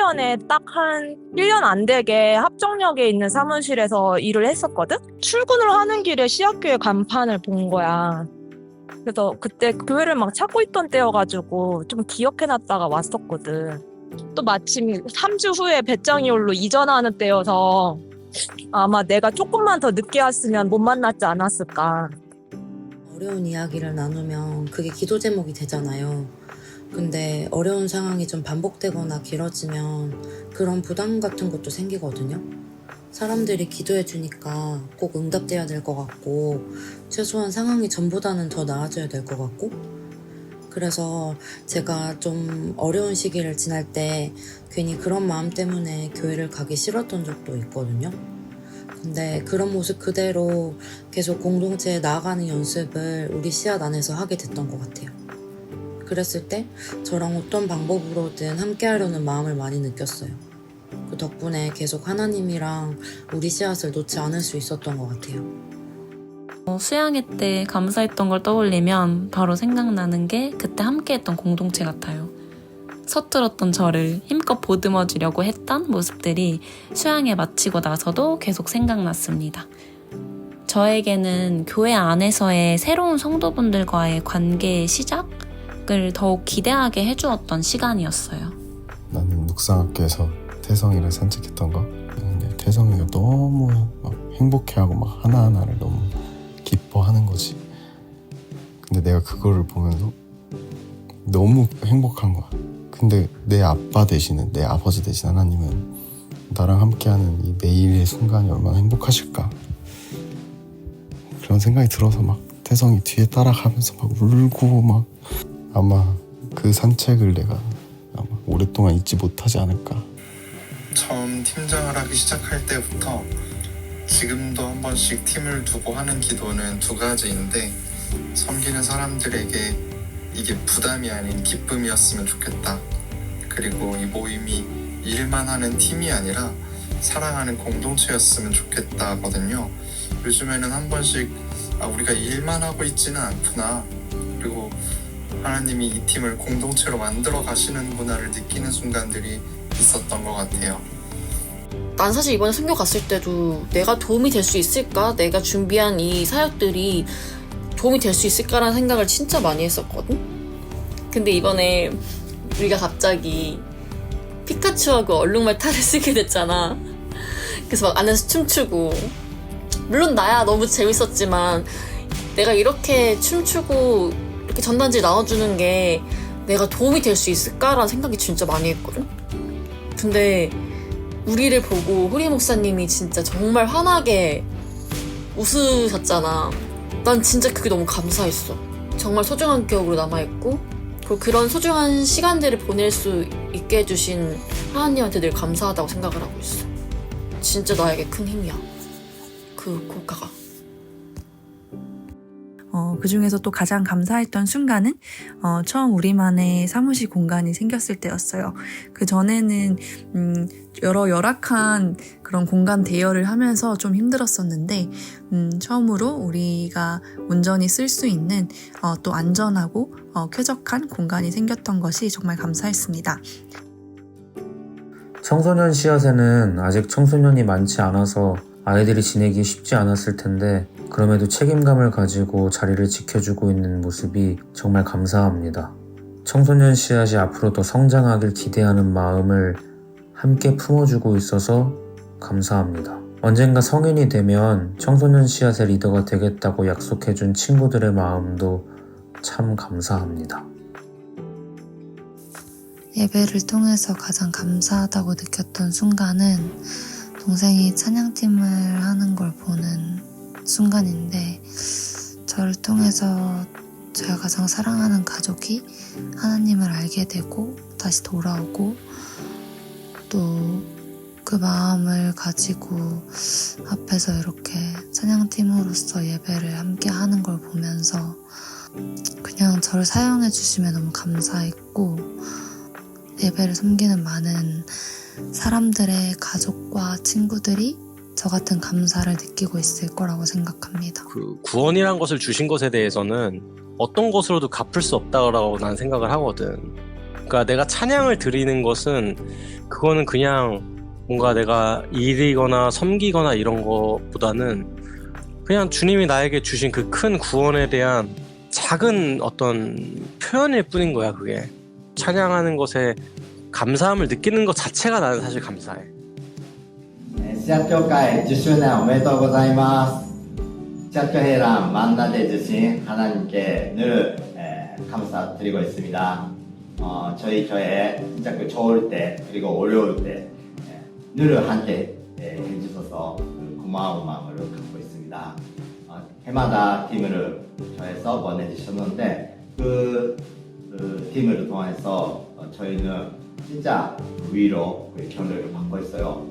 1년에 딱 한 1년 안 되게 합정역에 있는 사무실에서 일을 했었거든? 출근을 하는 길에 시학교회 간판을 본 거야. 그래서 그때 교회를 막 찾고 있던 때여가지고 좀 기억해놨다가 왔었거든. 또 마침 3주 후에 배짱이홀로 이전하는 때여서 아마 내가 조금만 더 늦게 왔으면 못 만났지 않았을까. 어려운 이야기를 나누면 그게 기도 제목이 되잖아요. 근데 어려운 상황이 좀 반복되거나 길어지면 그런 부담 같은 것도 생기거든요. 사람들이 기도해 주니까 꼭 응답돼야 될 것 같고, 최소한 상황이 전보다는 더 나아져야 될 것 같고, 그래서 제가 좀 어려운 시기를 지날 때 괜히 그런 마음 때문에 교회를 가기 싫었던 적도 있거든요. 근데 그런 모습 그대로 계속 공동체에 나아가는 연습을 우리 씨앗 안에서 하게 됐던 것 같아요. 그랬을 때 저랑 어떤 방법으로든 함께 하려는 마음을 많이 느꼈어요. 그 덕분에 계속 하나님이랑 우리 씨앗을 놓지 않을 수 있었던 것 같아요. 수양회 때 감사했던 걸 떠올리면 바로 생각나는 게 그때 함께했던 공동체 같아요. 서툴었던 저를 힘껏 보듬어 주려고 했던 모습들이 수양회 마치고 나서도 계속 생각났습니다. 저에게는 교회 안에서의 새로운 성도분들과의 관계의 시작을 더욱 기대하게 해주었던 시간이었어요. 나는 묵상학교에서 태성이를 산책했던 거. 근데 태성이가 너무 막 행복해하고 막 하나하나를 너무 기뻐하는 거지. 근데 내가 그거를 보면서 너무 행복한 거야. 근데 내 아빠 대신은, 내 아버지 대신 하나님은 나랑 함께하는 이 매일의 순간이 얼마나 행복하실까. 그런 생각이 들어서 막 태성이 뒤에 따라가면서 막 울고 막, 아마 그 산책을 내가 아마 오랫동안 잊지 못하지 않을까. 처음 팀장을 하기 시작할 때부터 지금도 한 번씩 팀을 두고 하는 기도는 두 가지인데, 섬기는 사람들에게 이게 부담이 아닌 기쁨이었으면 좋겠다. 그리고 이 모임이 일만 하는 팀이 아니라 사랑하는 공동체였으면 좋겠다거든요. 요즘에는 한 번씩 우리가 일만 하고 있지는 않구나. 그리고 하나님이 이 팀을 공동체로 만들어 가시는구나를 느끼는 순간들이 있었던 것 같아요. 난 사실 이번에 선교 갔을 때도 내가 도움이 될 수 있을까? 내가 준비한 이 사역들이 도움이 될 수 있을까라는 생각을 진짜 많이 했었거든? 근데 이번에 우리가 갑자기 피카츄하고 얼룩말 탈을 쓰게 됐잖아. 그래서 막 안에서 춤추고, 물론 나야 너무 재밌었지만 내가 이렇게 춤추고 이렇게 전단지 나눠주는 게 내가 도움이 될 수 있을까라는 생각이 진짜 많이 했거든? 근데 우리를 보고 후리 목사님이 진짜 정말 환하게 웃으셨잖아. 난 진짜 그게 너무 감사했어. 정말 소중한 기억으로 남아있고, 그리고 그런 소중한 시간들을 보낼 수 있게 해주신 하나님한테 늘 감사하다고 생각을 하고 있어. 진짜 나에게 큰 힘이야, 그 국가가. 그 중에서 또 가장 감사했던 순간은 처음 우리만의 사무실 공간이 생겼을 때였어요. 그 전에는 여러 열악한 그런 공간 대여를 하면서 좀 힘들었었는데, 처음으로 우리가 온전히 쓸 수 있는 또 안전하고 쾌적한 공간이 생겼던 것이 정말 감사했습니다. 청소년 씨앗에는 아직 청소년이 많지 않아서 아이들이 지내기 쉽지 않았을 텐데, 그럼에도 책임감을 가지고 자리를 지켜주고 있는 모습이 정말 감사합니다. 청소년 씨앗이 앞으로 더 성장하길 기대하는 마음을 함께 품어주고 있어서 감사합니다. 언젠가 성인이 되면 청소년 씨앗의 리더가 되겠다고 약속해준 친구들의 마음도 참 감사합니다. 예배를 통해서 가장 감사하다고 느꼈던 순간은 동생이 찬양팀을 하는 걸 보는 순간인데, 저를 통해서 제가 가장 사랑하는 가족이 하나님을 알게 되고 다시 돌아오고, 또 그 마음을 가지고 앞에서 이렇게 찬양팀으로서 예배를 함께 하는 걸 보면서 그냥 저를 사용해 주시면 너무 감사했고, 예배를 섬기는 많은 사람들의 가족과 친구들이 저 같은 감사를 느끼고 있을 거라고 생각합니다. 그 구원이란 것을 주신 것에 대해서는 어떤 것으로도 갚을 수 없다고 난 생각을 하거든. 그러니까 내가 찬양을 드리는 것은 그거는 그냥 뭔가 내가 일이거나 섬기거나 이런 거보다는 그냥 주님이 나에게 주신 그 큰 구원에 대한 작은 어떤 표현일 뿐인 거야. 그게 찬양하는 것에 감사함을 느끼는 것 자체가 나는 사실 감사해. シア教会10周年おめでとうございます。シア교회 랑 만나게 주신 하나님께 늘 감사드리고 있습니다. 저희 교회 진짜 그 좋을 때 그리고 어려울 때 늘 함께 해주셔서 고마운 마음을 갖고 있습니다. 해마다 팀을 저에서 보내주셨는데 그 팀을 통해서 저희는 진짜 위로 교류를 받고 있어요.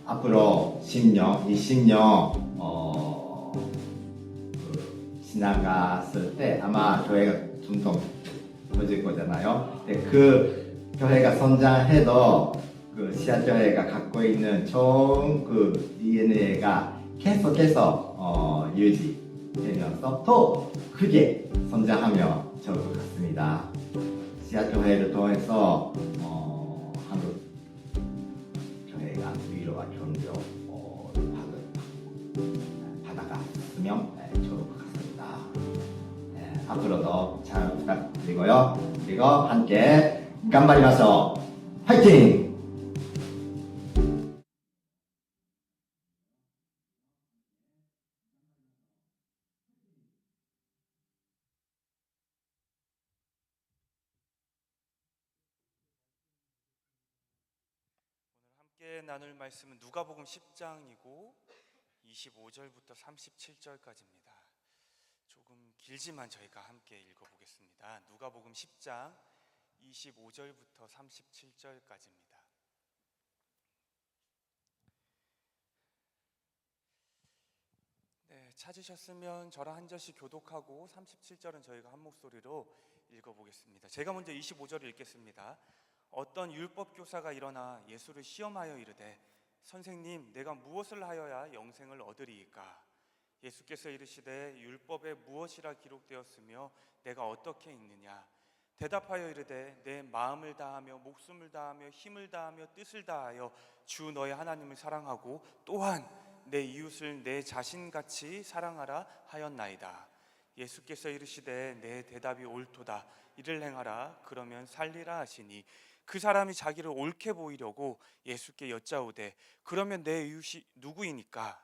앞으로 10년, 20년 지나갔을 때 아마 교회가 점점 커질 거잖아요. 그 교회가 성장해도 그 시아교회가 갖고 있는 좋은 그 DNA가 계속해서 유지되면서 더 크게 성장하며 좋을 것 같습니다. 시아교회를 통해서 한국 교회가 위로와 격려 받아갔으면 좋을 것 같습니다. 앞으로도 잘 부탁드리고요. 그리고 함께 간발이마쇼 화이팅! 함께 나눌 말씀은 누가복음 10장이고 25절부터 37절까지입니다. 조금 길지만 저희가 함께 읽어보겠습니다. 누가복음 10장 25절부터 37절까지입니다. 네, 찾으셨으면 저랑 한 절씩 교독하고 37절은 저희가 한 목소리로 읽어보겠습니다. 제가 먼저 25절을 읽겠습니다. 어떤 율법 교사가 일어나 예수를 시험하여 이르되 선생님 내가 무엇을 하여야 영생을 얻으리이까? 예수께서 이르시되 율법에 무엇이라 기록되었으며 내가 어떻게 읽느냐? 대답하여 이르되 내 마음을 다하며 목숨을 다하며 힘을 다하며 뜻을 다하여 주 너의 하나님을 사랑하고 또한 내 이웃을 내 자신같이 사랑하라 하였나이다. 예수께서 이르시되 내 대답이 옳도다. 이를 행하라. 그러면 살리라 하시니 그 사람이 자기를 옳게 보이려고 예수께 여짜오되 그러면 내 이웃이 누구이니까?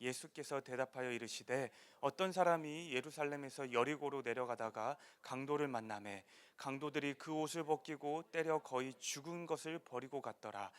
예수께서 대답하여 이르시되 어떤 사람이 예루살렘에서 여리고로 내려가다가 강도를 만나매 강도들이 그 옷을 벗기고 때려 거의 죽은 것을 버리고 갔더라.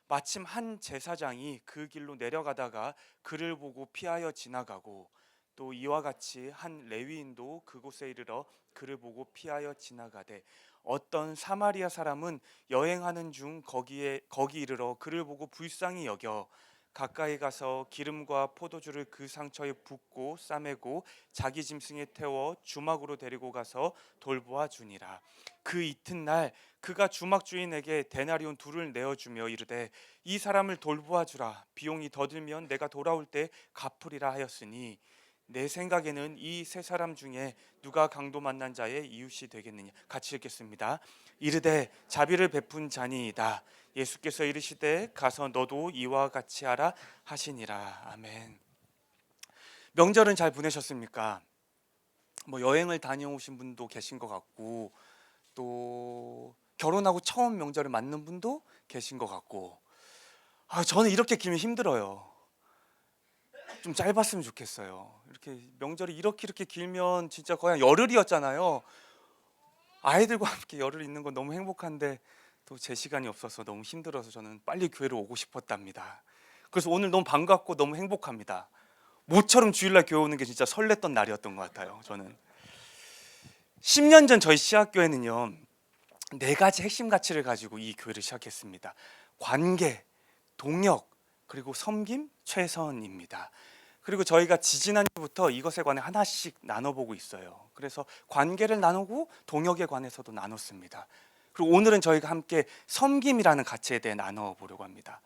마침 한 제사장이 그 길로 내려가다가 그를 보고 피하여 지나가고 또 이와 같이 한 레위인도 그곳에 이르러 그를 보고 피하여 지나가되 어떤 사마리아 사람은 여행하는 중 거기 이르러 그를 보고 불쌍히 여겨 가까이 가서 기름과 포도주를 그 상처에 붓고 싸매고 자기 짐승에 태워 주막으로 데리고 가서 돌보아 주니라. 그 이튿날 그가 주막 주인에게 데나리온 2를 내어주며 이르되 이 사람을 돌보아 주라. 비용이 더 들면 내가 돌아올 때 갚으리라 하였으니 내 생각에는 이 세 사람 중에 누가 강도 만난 자의 이웃이 되겠느냐. 같이 읽겠습니다. 이르되 자비를 베푼 자니이다. 예수께서 이르시되 가서 너도 이와 같이 하라 하시니라. 아멘. 명절은 잘 보내셨습니까? 여행을 다녀오신 분도 계신 것 같고 또 결혼하고 처음 명절을 맞는 분도 계신 것 같고 저는 이렇게 길면 힘들어요. 좀 짧았으면 좋겠어요. 이렇게 명절이 이렇게 길면 진짜 거의 열흘이었잖아요. 아이들과 함께 열흘 있는 건 너무 행복한데 또 제 시간이 없어서 너무 힘들어서 저는 빨리 교회로 오고 싶었답니다. 그래서 오늘 너무 반갑고 너무 행복합니다. 모처럼 주일날 교회 오는 게 진짜 설렜던 날이었던 것 같아요. 저는 10년 전 저희 시학교회는요 4가지 핵심 가치를 가지고 이 교회를 시작했습니다. 관계, 동역, 그리고 섬김, 최선입니다. 그리고 저희가 지지난주부터 이것에 관해 하나씩 나눠보고 있어요. 그래서 관계를 나누고 동역에 관해서도 나눴습니다. 그리고 오늘은 저희가 함께 섬김이라는 가치에 대해 나눠보려고 합니다.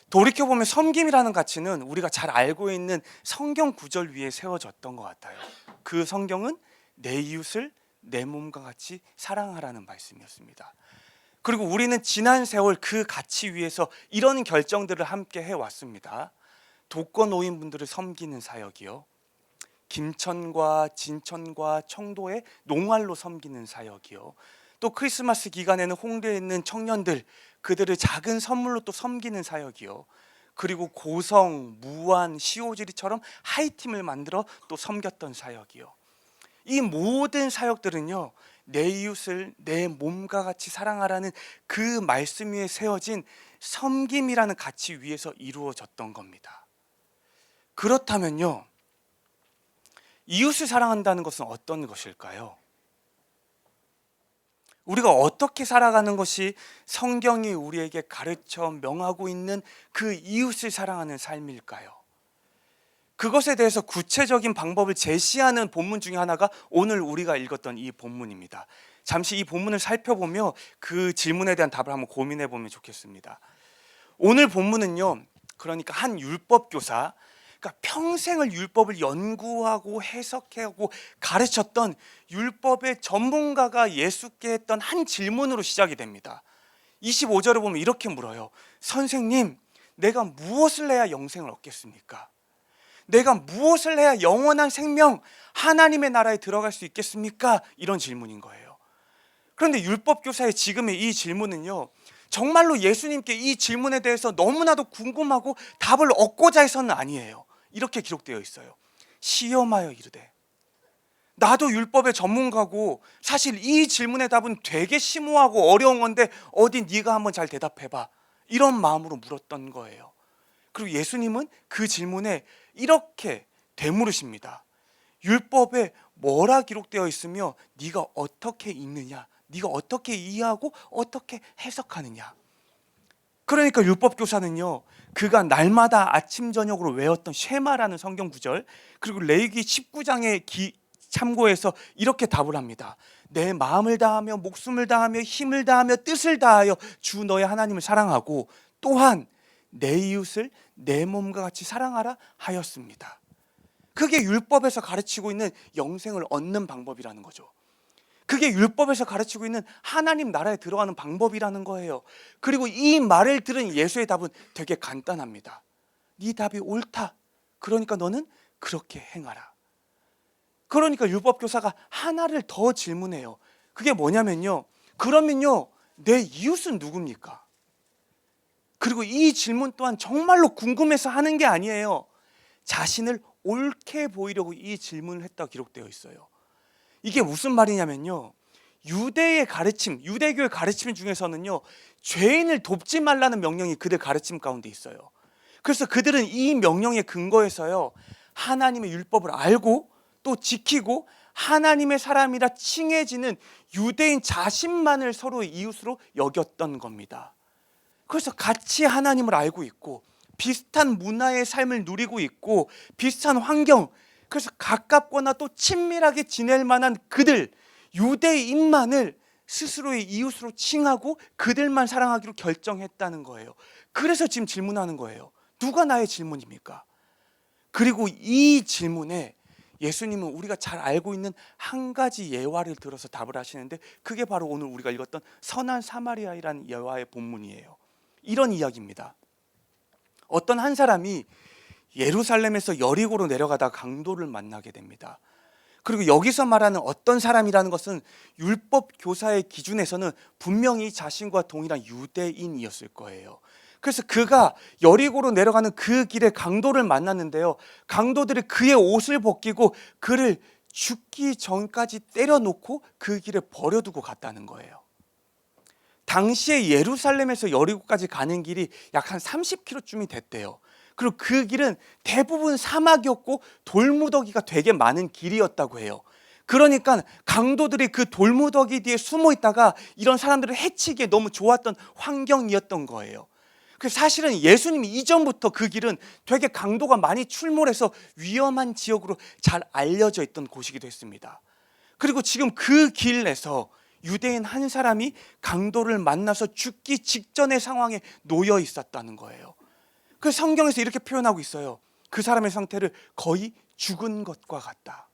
돌이켜보면 섬김이라는 가치는 우리가 잘 알고 있는 성경 구절 위에 세워졌던 것 같아요. 그 성경은 내 이웃을 내 몸과 같이 사랑하라는 말씀이었습니다. 그리고 우리는 지난 세월 그 가치 위에서 이런 결정들을 함께 해왔습니다. 독거노인분들을 섬기는 사역이요, 김천과 진천과 청도의 농활로 섬기는 사역이요, 또 크리스마스 기간에는 홍대에 있는 청년들, 그들을 작은 선물로 또 섬기는 사역이요, 그리고 고성, 무안, 시오지리처럼 하이팀을 만들어 또 섬겼던 사역이요. 이 모든 사역들은요, 내 이웃을 내 몸과 같이 사랑하라는 그 말씀 위에 세워진 섬김이라는 가치 위에서 이루어졌던 겁니다. 그렇다면요, 이웃을 사랑한다는 것은 어떤 것일까요? 우리가 어떻게 살아가는 것이 성경이 우리에게 가르쳐 명하고 있는 그 이웃을 사랑하는 삶일까요? 그것에 대해서 구체적인 방법을 제시하는 본문 중에 하나가 오늘 우리가 읽었던 이 본문입니다. 잠시 이 본문을 살펴보며 그 질문에 대한 답을 한번 고민해 보면 좋겠습니다. 오늘 본문은요, 그러니까 한 율법교사, 그러니까 평생을 율법을 연구하고 해석하고 가르쳤던 율법의 전문가가 예수께 했던 한 질문으로 시작이 됩니다. 25절을 보면 이렇게 물어요. 선생님, 내가 무엇을 해야 영생을 얻겠습니까? 내가 무엇을 해야 영원한 생명, 하나님의 나라에 들어갈 수 있겠습니까? 이런 질문인 거예요. 그런데 율법교사의 지금의 이 질문은요, 정말로 예수님께 이 질문에 대해서 너무나도 궁금하고 답을 얻고자 해서는 아니에요. 이렇게 기록되어 있어요. 시험하여 이르되. 나도 율법의 전문가고 사실 이 질문의 답은 되게 심오하고 어려운 건데 어디 네가 한번 잘 대답해봐, 이런 마음으로 물었던 거예요. 그리고 예수님은 그 질문에 이렇게 되물으십니다. 율법에 뭐라 기록되어 있으며 네가 어떻게 읽느냐, 네가 어떻게 이해하고 어떻게 해석하느냐. 그러니까 율법교사는요, 그가 날마다 아침 저녁으로 외웠던 쉐마라는 성경 구절, 그리고 레위기 19장의 참고해서 이렇게 답을 합니다. 내 마음을 다하며 목숨을 다하며 힘을 다하며 뜻을 다하여 주 너의 하나님을 사랑하고 또한 내 이웃을 내 몸과 같이 사랑하라 하였습니다. 그게 율법에서 가르치고 있는 영생을 얻는 방법이라는 거죠. 그게 율법에서 가르치고 있는 하나님 나라에 들어가는 방법이라는 거예요. 그리고 이 말을 들은 예수의 답은 되게 간단합니다. 네 답이 옳다. 그러니까 너는 그렇게 행하라. 그러니까 율법교사가 하나를 더 질문해요. 그게 뭐냐면요, 그러면요, 내 이웃은 누굽니까? 그리고 이 질문 또한 정말로 궁금해서 하는 게 아니에요. 자신을 옳게 보이려고 이 질문을 했다고 기록되어 있어요. 이게 무슨 말이냐면요, 유대의 가르침, 유대교의 가르침 중에서는요, 죄인을 돕지 말라는 명령이 그들 가르침 가운데 있어요. 그래서 그들은 이 명령에 근거해서요, 하나님의 율법을 알고 또 지키고 하나님의 사람이라 칭해지는 유대인 자신만을 서로의 이웃으로 여겼던 겁니다. 그래서 같이 하나님을 알고 있고 비슷한 문화의 삶을 누리고 있고 비슷한 환경, 그래서 가깝거나 또 친밀하게 지낼 만한 그들, 유대인만을 스스로의 이웃으로 칭하고 그들만 사랑하기로 결정했다는 거예요. 그래서 지금 질문하는 거예요. 누가 나의 질문입니까? 그리고 이 질문에 예수님은 우리가 잘 알고 있는 한 가지 예화를 들어서 답을 하시는데, 그게 바로 오늘 우리가 읽었던 선한 사마리아이라는 예화의 본문이에요. 이런 이야기입니다. 어떤 한 사람이 예루살렘에서 여리고로 내려가다 강도를 만나게 됩니다. 그리고 여기서 말하는 어떤 사람이라는 것은 율법 교사의 기준에서는 분명히 자신과 동일한 유대인이었을 거예요. 그래서 그가 여리고로 내려가는 그 길에 강도를 만났는데요, 강도들이 그의 옷을 벗기고 그를 죽기 전까지 때려놓고 그 길에 버려두고 갔다는 거예요. 당시에 예루살렘에서 여리고까지 가는 길이 약 한 30km쯤이 됐대요. 그리고 그 길은 대부분 사막이었고 돌무더기가 되게 많은 길이었다고 해요. 그러니까 강도들이 그 돌무더기 뒤에 숨어 있다가 이런 사람들을 해치기에 너무 좋았던 환경이었던 거예요. 사실은 예수님이 이전부터 그 길은 되게 강도가 많이 출몰해서 위험한 지역으로 잘 알려져 있던 곳이기도 했습니다. 그리고 지금 그 길에서 유대인 한 사람이 강도를 만나서 죽기 직전의 상황에 놓여 있었다는 거예요. 그 성경에서 이렇게 표현하고 있어요. 그 사람의 상태를 거의 죽은 것과 같다.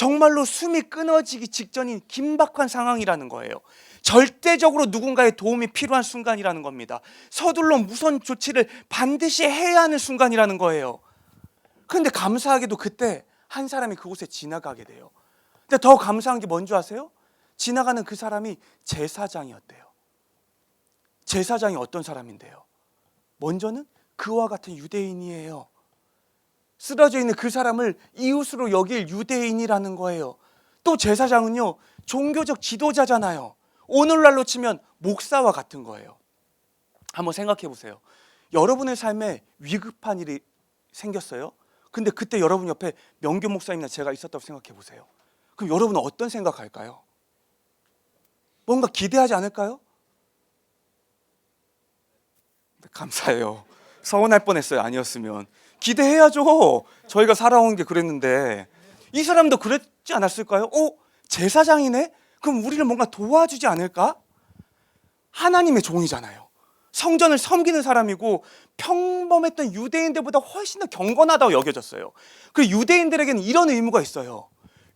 정말로 숨이 끊어지기 직전인 긴박한 상황이라는 거예요. 절대적으로 누군가의 도움이 필요한 순간이라는 겁니다. 서둘러 무선 조치를 반드시 해야 하는 순간이라는 거예요. 그런데 감사하게도 그때 한 사람이 그곳에 지나가게 돼요. 근데 더 감사한 게 뭔지 아세요? 지나가는 그 사람이 제사장이었대요. 제사장이 어떤 사람인데요? 먼저는 그와 같은 유대인이에요. 쓰러져 있는 그 사람을 이웃으로 여길 유대인이라는 거예요. 또 제사장은요, 종교적 지도자잖아요. 오늘날로 치면 목사와 같은 거예요. 한번 생각해 보세요. 여러분의 삶에 위급한 일이 생겼어요. 근데 그때 여러분 옆에 명교 목사님이나 제가 있었다고 생각해 보세요. 그럼 여러분은 어떤 생각할까요? 뭔가 기대하지 않을까요? 감사해요. 서운할 뻔했어요. 아니었으면. 기대해야죠. 저희가 살아온 게 그랬는데. 이 사람도 그랬지 않았을까요? 제사장이네? 그럼 우리를 뭔가 도와주지 않을까? 하나님의 종이잖아요. 성전을 섬기는 사람이고 평범했던 유대인들보다 훨씬 더 경건하다고 여겨졌어요. 그리고 유대인들에게는 이런 의무가 있어요.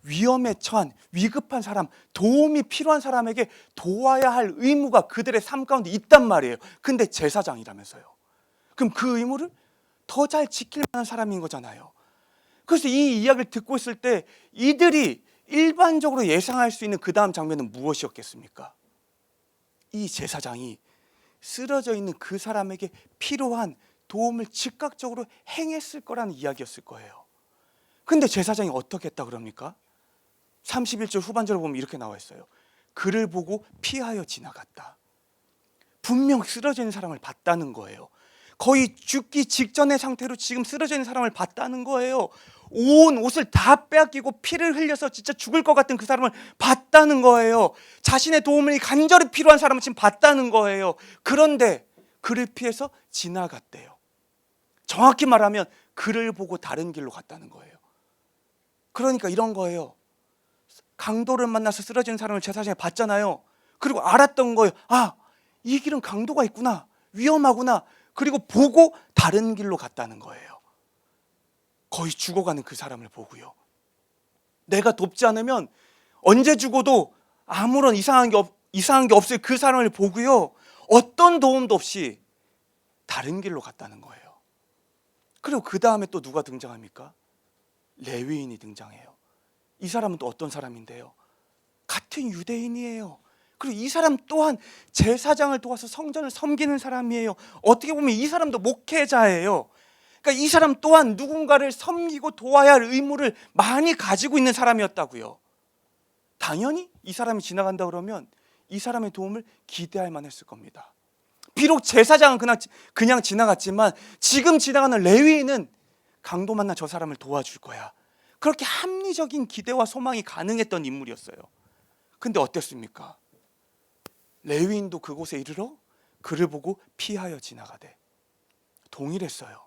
위험에 처한 위급한 사람, 도움이 필요한 사람에게 도와야 할 의무가 그들의 삶 가운데 있단 말이에요. 근데 제사장이라면서요. 그럼 그 의무를 더 잘 지킬 만한 사람인 거잖아요. 그래서 이 이야기를 듣고 있을 때 이들이 일반적으로 예상할 수 있는 그 다음 장면은 무엇이었겠습니까? 이 제사장이 쓰러져 있는 그 사람에게 필요한 도움을 즉각적으로 행했을 거라는 이야기였을 거예요. 근데 제사장이 어떻게 했다 그럽니까? 31절 후반절을 보면 이렇게 나와 있어요. 그를 보고 피하여 지나갔다. 분명 쓰러져 있는 사람을 봤다는 거예요. 거의 죽기 직전의 상태로 지금 쓰러져 있는 사람을 봤다는 거예요. 온 옷을 다 빼앗기고 피를 흘려서 진짜 죽을 것 같은 그 사람을 봤다는 거예요. 자신의 도움이 간절히 필요한 사람을 지금 봤다는 거예요. 그런데 그를 피해서 지나갔대요. 정확히 말하면 그를 보고 다른 길로 갔다는 거예요. 그러니까 이런 거예요. 강도를 만나서 쓰러지는 사람을 제사장이 봤잖아요. 그리고 알았던 거예요. 이 길은 강도가 있구나. 위험하구나. 그리고 보고 다른 길로 갔다는 거예요. 거의 죽어가는 그 사람을 보고요. 내가 돕지 않으면 언제 죽어도 아무런 이상한 게 없을 그 사람을 보고요. 어떤 도움도 없이 다른 길로 갔다는 거예요. 그리고 그 다음에 또 누가 등장합니까? 레위인이 등장해요. 이 사람은 또 어떤 사람인데요? 같은 유대인이에요. 그리고 이 사람 또한 제사장을 도와서 성전을 섬기는 사람이에요. 어떻게 보면 이 사람도 목회자예요. 그러니까 이 사람 또한 누군가를 섬기고 도와야 할 의무를 많이 가지고 있는 사람이었다고요. 당연히 이 사람이 지나간다 그러면 이 사람의 도움을 기대할 만했을 겁니다. 비록 제사장은 그냥 지나갔지만 지금 지나가는 레위인은 강도 만나 저 사람을 도와줄 거야. 그렇게 합리적인 기대와 소망이 가능했던 인물이었어요. 근데 어땠습니까? 레위인도 그곳에 이르러 그를 보고 피하여 지나가되 동일했어요.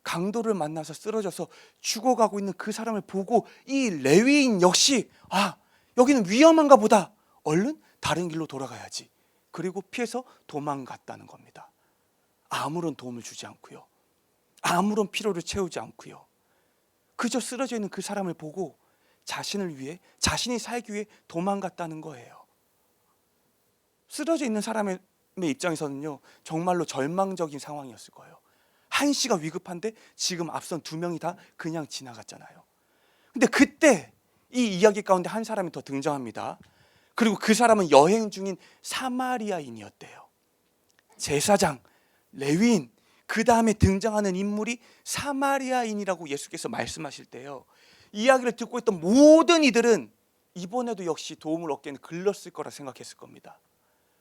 강도를 만나서 쓰러져서 죽어가고 있는 그 사람을 보고 이 레위인 역시 여기는 위험한가 보다. 얼른 다른 길로 돌아가야지. 그리고 피해서 도망갔다는 겁니다. 아무런 도움을 주지 않고요. 아무런 필요를 채우지 않고요. 그저 쓰러져 있는 그 사람을 보고 자신을 위해, 자신이 살기 위해 도망갔다는 거예요. 쓰러져 있는 사람의 입장에서는요, 정말로 절망적인 상황이었을 거예요. 한시가 위급한데 지금 앞선 두 명이 다 그냥 지나갔잖아요. 근데 그때 이 이야기 가운데 한 사람이 더 등장합니다. 그리고 그 사람은 여행 중인 사마리아인이었대요. 제사장, 레위인, 그 다음에 등장하는 인물이 사마리아인이라고 예수께서 말씀하실 때요, 이야기를 듣고 있던 모든 이들은 이번에도 역시 도움을 얻기에는 글렀을 거라 생각했을 겁니다.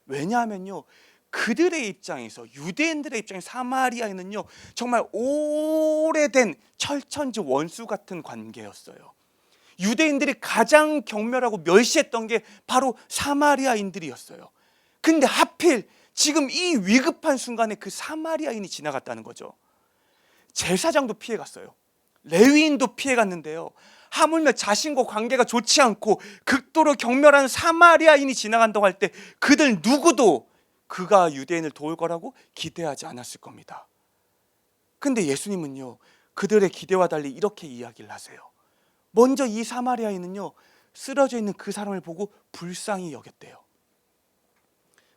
왜냐하면요, 그들의 입장에서, 유대인들의 입장에서 사마리아인은요, 정말 오래된 철천지 원수 같은 관계였어요. 유대인들이 가장 경멸하고 멸시했던 게 바로 사마리아인들이었어요. 근데 하필 지금 이 위급한 순간에 그 사마리아인이 지나갔다는 거죠. 제사장도 피해갔어요. 레위인도 피해갔는데요, 하물며 자신과 관계가 좋지 않고 극도로 경멸하는 사마리아인이 지나간다고 할 때 그들 누구도 그가 유대인을 도울 거라고 기대하지 않았을 겁니다. 근데 예수님은요, 그들의 기대와 달리 이렇게 이야기를 하세요. 먼저 이 사마리아인은요, 쓰러져 있는 그 사람을 보고 불쌍히 여겼대요.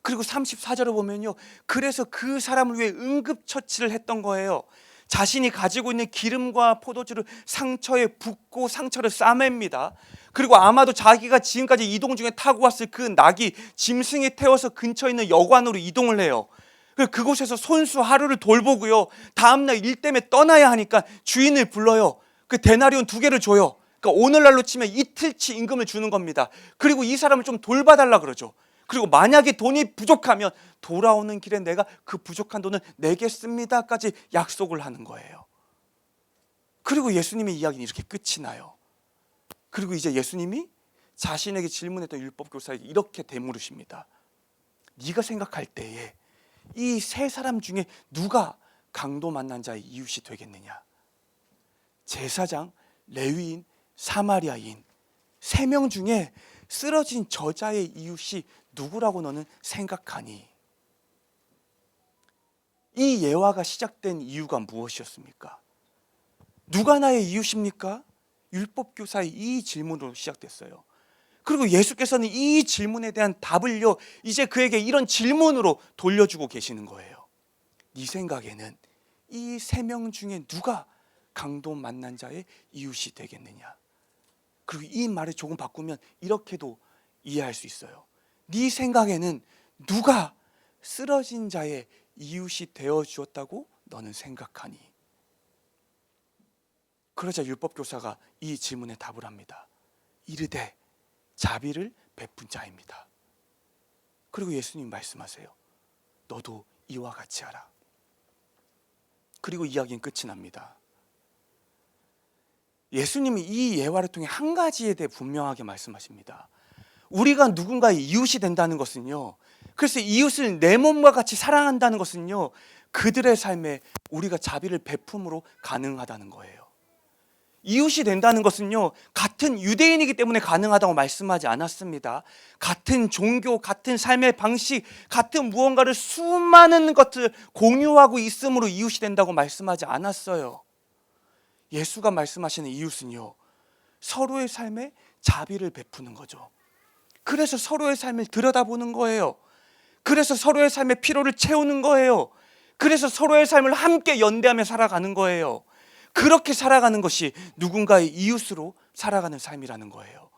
그리고 34절을 보면요, 그래서 그 사람을 위해 응급처치를 했던 거예요. 자신이 가지고 있는 기름과 포도주를 상처에 붓고 상처를 싸맵니다. 그리고 아마도 자기가 지금까지 이동 중에 타고 왔을 그 낙이 짐승에 태워서 근처에 있는 여관으로 이동을 해요. 그곳에서 손수 하루를 돌보고요, 다음날 일 때문에 떠나야 하니까 주인을 불러요. 그 데나리온 2개를 줘요. 그러니까 오늘날로 치면 이틀치 임금을 주는 겁니다. 그리고 이 사람을 좀 돌봐달라 그러죠. 그리고 만약에 돈이 부족하면 돌아오는 길에 내가 그 부족한 돈을 내겠습니다까지 약속을 하는 거예요. 그리고 예수님의 이야기는 이렇게 끝이 나요. 그리고 이제 예수님이 자신에게 질문했던 율법교사에게 이렇게 되물으십니다. 네가 생각할 때에 이 세 사람 중에 누가 강도 만난 자의 이웃이 되겠느냐? 제사장, 레위인, 사마리아인 3명 중에 쓰러진 저자의 이웃이 누구라고 너는 생각하니? 이 예화가 시작된 이유가 무엇이었습니까? 누가 나의 이웃입니까? 율법교사의 이 질문으로 시작됐어요. 그리고 예수께서는 이 질문에 대한 답을요, 이제 그에게 이런 질문으로 돌려주고 계시는 거예요. 네 생각에는 이 3명 중에 누가 강도 만난 자의 이웃이 되겠느냐? 그리고 이 말을 조금 바꾸면 이렇게도 이해할 수 있어요. 네 생각에는 누가 쓰러진 자의 이웃이 되어 주었다고 너는 생각하니? 그러자 율법교사가 이 질문에 답을 합니다. 이르되 자비를 베푼 자입니다. 그리고 예수님 말씀하세요. 너도 이와 같이 하라. 그리고 이야기는 끝이 납니다. 예수님이 이 예화를 통해 한 가지에 대해 분명하게 말씀하십니다. 우리가 누군가의 이웃이 된다는 것은요, 그래서 이웃을 내 몸과 같이 사랑한다는 것은요, 그들의 삶에 우리가 자비를 베품으로 가능하다는 거예요. 이웃이 된다는 것은요, 같은 유대인이기 때문에 가능하다고 말씀하지 않았습니다. 같은 종교, 같은 삶의 방식, 같은 무언가를 수많은 것을 공유하고 있음으로 이웃이 된다고 말씀하지 않았어요. 예수가 말씀하시는 이웃은요, 서로의 삶에 자비를 베푸는 거죠. 그래서 서로의 삶을 들여다보는 거예요. 그래서 서로의 삶의 피로를 채우는 거예요. 그래서 서로의 삶을 함께 연대하며 살아가는 거예요. 그렇게 살아가는 것이 누군가의 이웃으로 살아가는 삶이라는 거예요.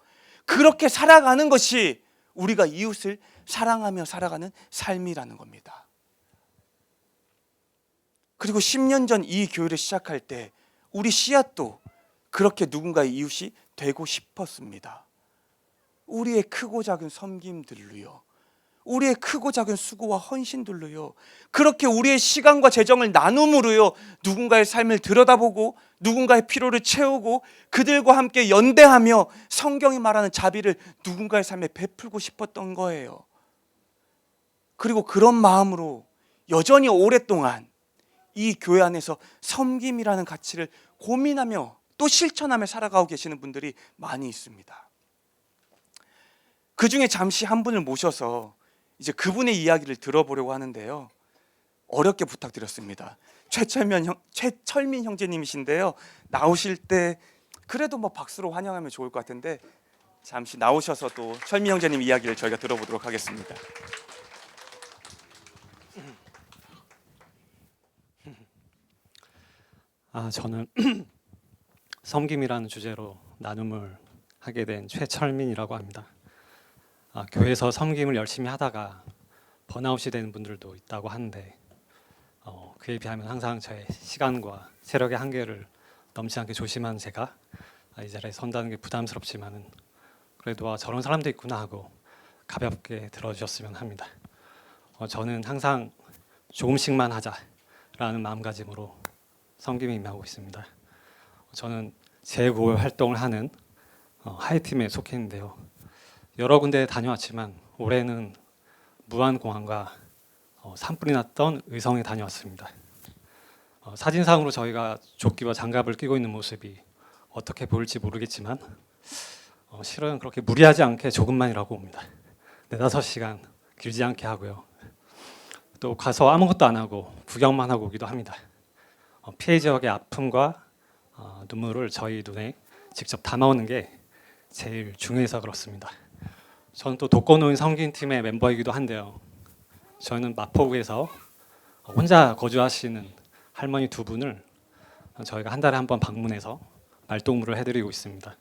그렇게 살아가는 것이 우리가 이웃을 사랑하며 살아가는 삶이라는 겁니다. 그리고 10년 전 이 교회를 시작할 때 우리 씨앗도 그렇게 누군가의 이웃이 되고 싶었습니다. 우리의 크고 작은 섬김들로요, 우리의 크고 작은 수고와 헌신들로요, 그렇게 우리의 시간과 재정을 나눔으로요, 누군가의 삶을 들여다보고 누군가의 피로를 채우고 그들과 함께 연대하며 성경이 말하는 자비를 누군가의 삶에 베풀고 싶었던 거예요. 그리고 그런 마음으로 여전히 오랫동안 이 교회 안에서 섬김이라는 가치를 고민하며 또 실천하며 살아가고 계시는 분들이 많이 있습니다. 그 중에 잠시 한 분을 모셔서 이제 그분의 이야기를 들어보려고 하는데요, 어렵게 부탁드렸습니다. 최철민 형제님이신데요, 나오실 때 그래도 뭐 박수로 환영하면 좋을 것 같은데 잠시 나오셔서 또 철민 형제님 이야기를 저희가 들어보도록 하겠습니다. 저는 섬김이라는 주제로 나눔을 하게 된 최철민이라고 합니다. 교회에서 섬김을 열심히 하다가 번아웃이 되는 분들도 있다고 하는데 그에 비하면 항상 저의 시간과 체력의 한계를 넘지 않게 조심한 제가 이 자리에 선다는 게 부담스럽지만은 그래도 저런 사람도 있구나 하고 가볍게 들어주셨으면 합니다. 저는 항상 조금씩만 하자라는 마음가짐으로 섬김에 임하고 있습니다. 저는 재고용 활동을 하는 하이팀에 속해 있는데요, 여러 군데 다녀왔지만 올해는 무안공항과 산불이 났던 의성에 다녀왔습니다. 사진상으로 저희가 조끼와 장갑을 끼고 있는 모습이 어떻게 보일지 모르겠지만 실은 그렇게 무리하지 않게 조금만이라고 봅니다. 4-5시간 길지 않게 하고요. 또 가서 아무것도 안 하고 구경만 하고 오기도 합니다. 피해 지역의 아픔과 눈물을 저희 눈에 직접 담아오는 게 제일 중요해서 그렇습니다. 저는 또 독거노인 섬김팀의 멤버이기도 한데요. 저희는 마포구에서 혼자 거주하시는 할머니 두 분을 저희가 한 달에 한 번 방문해서 말동무를 해드리고 있습니다.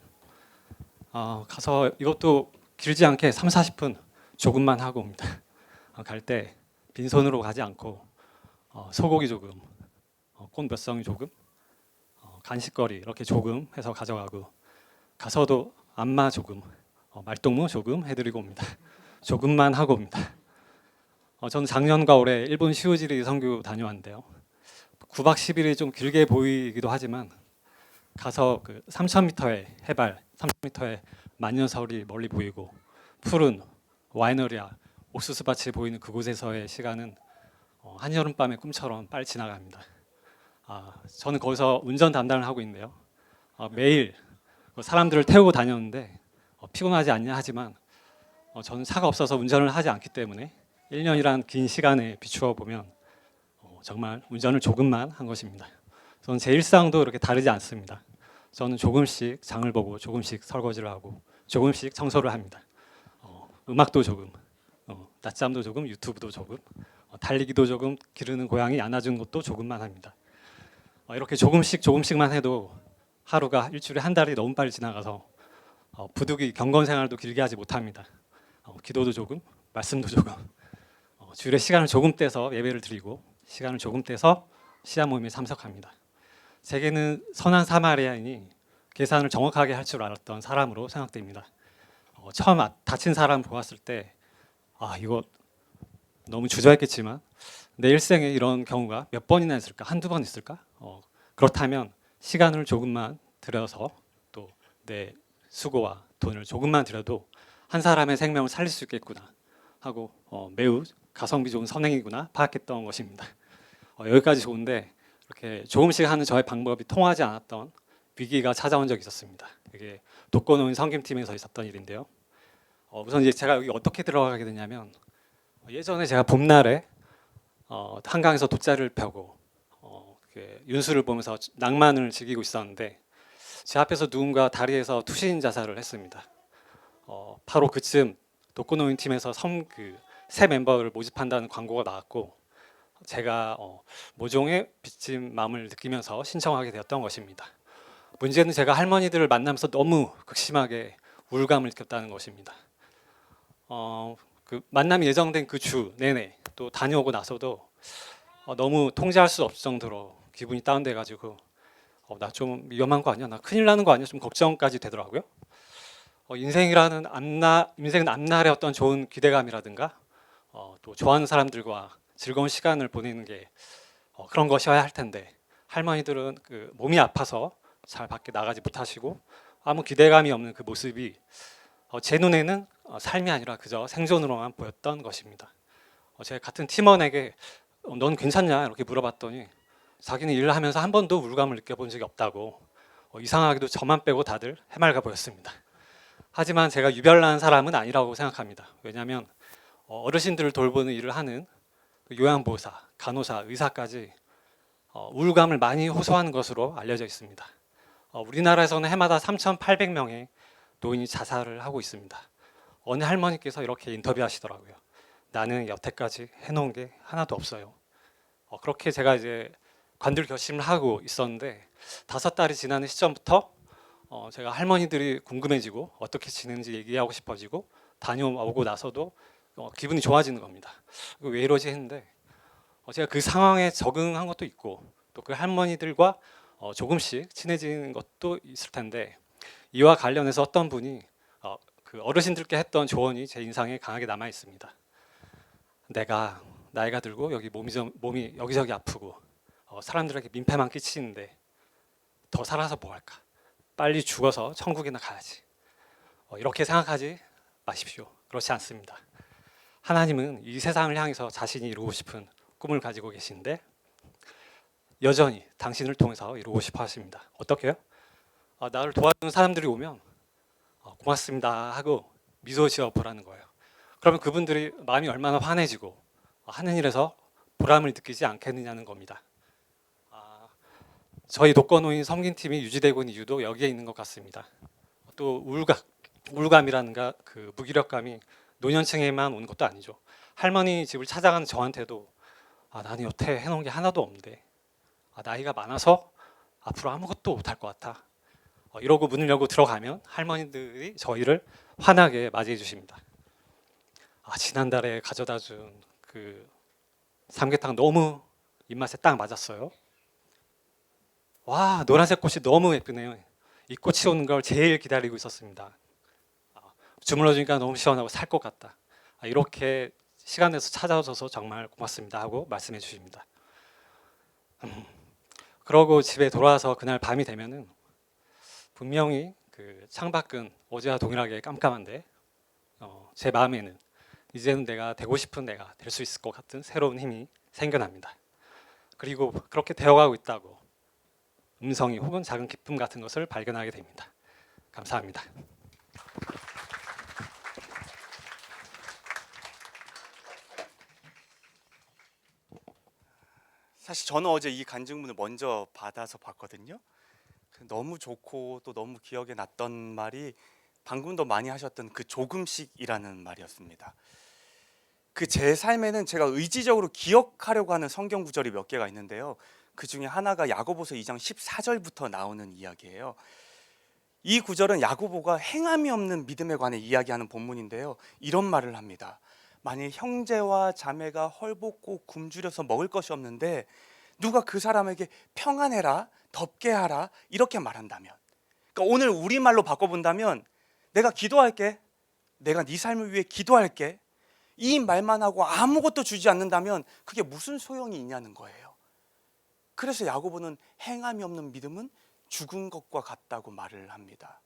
가서 이것도 길지 않게 30-40분 조금만 하고 옵니다. 갈 때 빈손으로 가지 않고 소고기 조금, 꽃 몇 송이 조금, 간식거리 이렇게 조금 해서 가져가고, 가서도 안마 조금, 말동무 조금 해드리고 옵니다. 조금만 하고 옵니다. 저는 작년과 올해 일본 시우지리 선교 다녀왔는데요. 9박 10일이 좀 길게 보이기도 하지만 가서 그 3,000m의 해발, 3,000m의 만년설이 멀리 보이고 푸른 와이너리아, 옥수수밭이 보이는 그곳에서의 시간은 한여름밤의 꿈처럼 빨리 지나갑니다. 저는 거기서 운전 담당을 하고 있는데요. 매일 사람들을 태우고 다녔는데 피곤하지 않냐 하지만 저는 차가 없어서 운전을 하지 않기 때문에 1년이란 긴 시간에 비추어 보면 정말 운전을 조금만 한 것입니다. 저는 제 일상도 그렇게 다르지 않습니다. 저는 조금씩 장을 보고 조금씩 설거지를 하고 조금씩 청소를 합니다. 음악도 조금, 낮잠도 조금, 유튜브도 조금, 달리기도 조금, 기르는 고양이 안아주는 것도 조금만 합니다. 이렇게 조금씩만 해도 하루가 일주일에 한 달이 너무 빨리 지나가서 부득이 경건 생활도 길게 하지 못합니다. 기도도 조금, 말씀도 조금, 주일에 시간을 조금 떼서 예배를 드리고 시간을 조금 떼서 시야 모임에 참석합니다. 제게는 선한 사마리아인이 계산을 정확하게 할 줄 알았던 사람으로 생각됩니다. 처음 다친 사람 보았을 때 이거 너무 주저했겠지만 내 일생에 이런 경우가 몇 번이나 있을까? 한두 번 있을까? 그렇다면 시간을 조금만 들여서 또 내 수고와 돈을 조금만 들여도 한 사람의 생명을 살릴 수 있겠구나 하고 매우 가성비 좋은 선행이구나 파악했던 것입니다. 여기까지 좋은데 이렇게 조금씩 하는 저의 방법이 통하지 않았던 위기가 찾아온 적이 있었습니다. 이게 독거노인 섬김팀에서 있었던 일인데요. 우선 이제 제가 여기 어떻게 들어가게 됐냐면 예전에 제가 봄날에 한강에서 돗자리를 펴고 윤수를 보면서 낭만을 즐기고 있었는데 제 앞에서 누군가 다리에서 투신 자살을 했습니다. 바로 그쯤 독거노인 팀에서 새 멤버를 모집한다는 광고가 나왔고 제가 모종의 빚진 마음을 느끼면서 신청하게 되었던 것입니다. 문제는 제가 할머니들을 만나면서 너무 극심하게 우울감을 느꼈다는 것입니다. 그 만남이 예정된 그 주 내내 또 다녀오고 나서도 너무 통제할 수 없을 정도로 기분이 다운돼가지고 나 좀 위험한 거 아니야? 나 큰일 나는 거 아니야? 좀 걱정까지 되더라고요. 인생은 앞날의 어떤 좋은 기대감이라든가 또 좋아하는 사람들과 즐거운 시간을 보내는 게 그런 것이어야 할 텐데 할머니들은 그 몸이 아파서 잘 밖에 나가지 못하시고 아무 기대감이 없는 그 모습이 제 눈에는 삶이 아니라 그저 생존으로만 보였던 것입니다. 제가 같은 팀원에게 넌 괜찮냐 이렇게 물어봤더니 자기는 일을 하면서 한 번도 우울감을 느껴본 적이 없다고 이상하게도 저만 빼고 다들 해맑아 보였습니다. 하지만 제가 유별난 사람은 아니라고 생각합니다. 왜냐하면 어르신들을 돌보는 일을 하는 요양보호사, 간호사, 의사까지 우울감을 많이 호소하는 것으로 알려져 있습니다. 우리나라에서는 해마다 3,800명의 노인이 자살을 하고 있습니다. 어느 할머니께서 이렇게 인터뷰하시더라고요. 나는 여태까지 해놓은 게 하나도 없어요. 그렇게 제가 이제 관둘 결심을 하고 있었는데 5달이 지나는 시점부터 제가 할머니들이 궁금해지고 어떻게 지내는지 얘기하고 싶어지고 다녀오고 나서도 기분이 좋아지는 겁니다. 왜 이러지 했는데 제가 그 상황에 적응한 것도 있고 또 그 할머니들과 조금씩 친해지는 것도 있을 텐데 이와 관련해서 어떤 분이 그 어르신들께 했던 조언이 제 인상에 강하게 남아 있습니다. 내가 나이가 들고 여기 몸이 여기저기 아프고 사람들에게 민폐만 끼치는데 더 살아서 뭐 할까? 빨리 죽어서 천국이나 가야지. 이렇게 생각하지 마십시오. 그렇지 않습니다. 하나님은 이 세상을 향해서 자신이 이루고 싶은 꿈을 가지고 계신데 여전히 당신을 통해서 이루고 싶어 하십니다. 어떻게요? 나를 도와주는 사람들이 오면 고맙습니다 하고 미소 지어 보라는 거예요. 그러면 그분들이 마음이 얼마나 환해지고 하는 일에서 보람을 느끼지 않겠느냐는 겁니다. 저희 독거노인 섬김팀이 유지되고 있는 이유도 여기에 있는 것 같습니다. 또 우울감이라는가 그 무기력감이 노년층에만 오는 것도 아니죠. 할머니 집을 찾아가는 저한테도 나는 여태 해놓은 게 하나도 없는데 나이가 많아서 앞으로 아무것도 못할 것 같아. 이러고 문을 열고 들어가면 할머니들이 저희를 환하게 맞이해 주십니다. 지난달에 가져다 준 그 삼계탕 너무 입맛에 딱 맞았어요. 와, 노란색 꽃이 너무 예쁘네요. 이 꽃이 오는 걸 제일 기다리고 있었습니다. 주물러 주니까 너무 시원하고 살 것 같다. 이렇게 시간 내서 찾아오셔서 정말 고맙습니다 하고 말씀해 주십니다. 그러고 집에 돌아와서 그날 밤이 되면은 분명히 그 창밖은 어제와 동일하게 깜깜한데 제 마음에는 이제는 내가 되고 싶은 내가 될 수 있을 것 같은 새로운 힘이 생겨납니다. 그리고 그렇게 되어가고 있다고 음성이 혹은 작은 기쁨 같은 것을 발견하게 됩니다. 감사합니다. 사실 저는 어제 이 간증문을 먼저 받아서 봤거든요. 너무 좋고 또 너무 기억에 났던 말이 방금도 많이 하셨던 그 조금씩이라는 말이었습니다. 그 제 삶에는 제가 의지적으로 기억하려고 하는 성경 구절이 몇 개가 있는데요. 그 중에 하나가 야고보서 2장 14절부터 나오는 이야기예요. 이 구절은 야고보가 행함이 없는 믿음에 관해 이야기하는 본문인데요. 이런 말을 합니다. 만일 형제와 자매가 헐벗고 굶주려서 먹을 것이 없는데 누가 그 사람에게 평안해라, 덥게 하라 이렇게 말한다면, 그러니까 오늘 우리말로 바꿔본다면 내가 기도할게, 내가 네 삶을 위해 기도할게, 이 말만 하고 아무것도 주지 않는다면 그게 무슨 소용이 있냐는 거예요. 그래서 야고보는 행함이 없는 믿음은 죽은 것과 같다고 말을 합니다.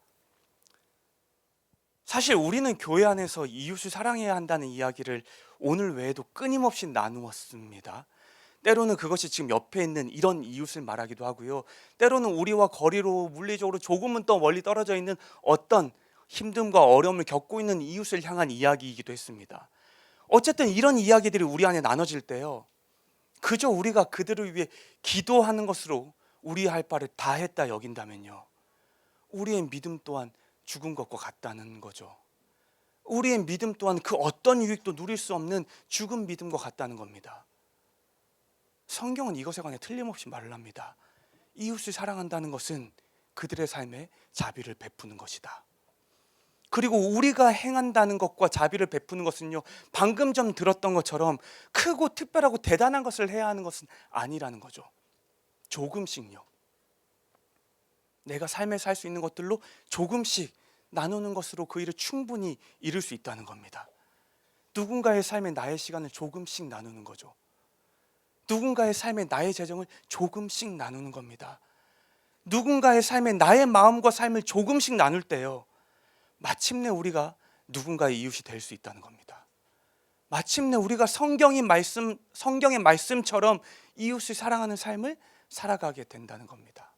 사실 우리는 교회 안에서 이웃을 사랑해야 한다는 이야기를 오늘 외에도 끊임없이 나누었습니다. 때로는 그것이 지금 옆에 있는 이런 이웃을 말하기도 하고요. 때로는 우리와 거리로 물리적으로 조금은 더 멀리 떨어져 있는 어떤 힘듦과 어려움을 겪고 있는 이웃을 향한 이야기이기도 했습니다. 어쨌든 이런 이야기들이 우리 안에 나눠질 때요, 그저 우리가 그들을 위해 기도하는 것으로 우리 할 바를 다 했다 여긴다면요, 우리의 믿음 또한 죽은 것과 같다는 거죠. 우리의 믿음 또한 그 어떤 유익도 누릴 수 없는 죽은 믿음과 같다는 겁니다. 성경은 이것에 관해 틀림없이 말을 합니다. 이웃을 사랑한다는 것은 그들의 삶에 자비를 베푸는 것이다. 그리고 우리가 행한다는 것과 자비를 베푸는 것은요, 방금 전 들었던 것처럼 크고 특별하고 대단한 것을 해야 하는 것은 아니라는 거죠. 조금씩요, 내가 삶에 살 수 있는 것들로 조금씩 나누는 것으로 그 일을 충분히 이룰 수 있다는 겁니다. 누군가의 삶에 나의 시간을 조금씩 나누는 거죠. 누군가의 삶에 나의 재정을 조금씩 나누는 겁니다. 누군가의 삶에 나의 마음과 삶을 조금씩 나눌 때요, 마침내 우리가 누군가의 이웃이 될 수 있다는 겁니다. 마침내 우리가 성경의 말씀처럼 이웃을 사랑하는 삶을 살아가게 된다는 겁니다.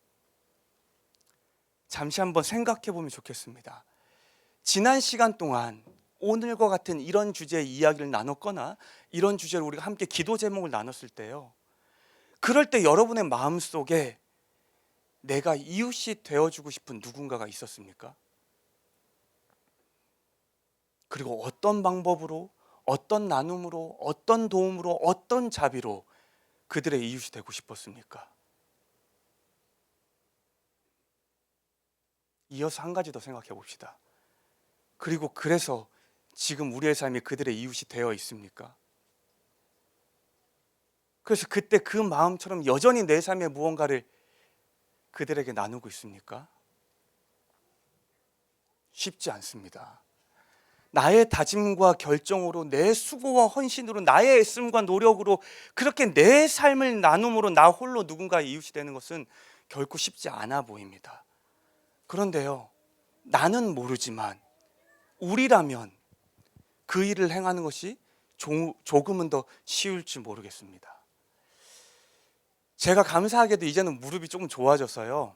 잠시 한번 생각해 보면 좋겠습니다. 지난 시간 동안 오늘과 같은 이런 주제의 이야기를 나눴거나 이런 주제로 우리가 함께 기도 제목을 나눴을 때요, 그럴 때 여러분의 마음속에 내가 이웃이 되어주고 싶은 누군가가 있었습니까? 그리고 어떤 방법으로, 어떤 나눔으로, 어떤 도움으로, 어떤 자비로 그들의 이웃이 되고 싶었습니까? 이어서 한 가지 더 생각해 봅시다. 그리고 그래서 지금 우리의 삶이 그들의 이웃이 되어 있습니까? 그래서 그때 그 마음처럼 여전히 내 삶의 무언가를 그들에게 나누고 있습니까? 쉽지 않습니다. 나의 다짐과 결정으로, 내 수고와 헌신으로, 나의 애씀과 노력으로 그렇게 내 삶을 나눔으로 나 홀로 누군가의 이웃이 되는 것은 결코 쉽지 않아 보입니다. 그런데요, 나는 모르지만 우리라면 그 일을 행하는 것이 조금은 더 쉬울지 모르겠습니다. 제가 감사하게도 이제는 무릎이 조금 좋아져서요,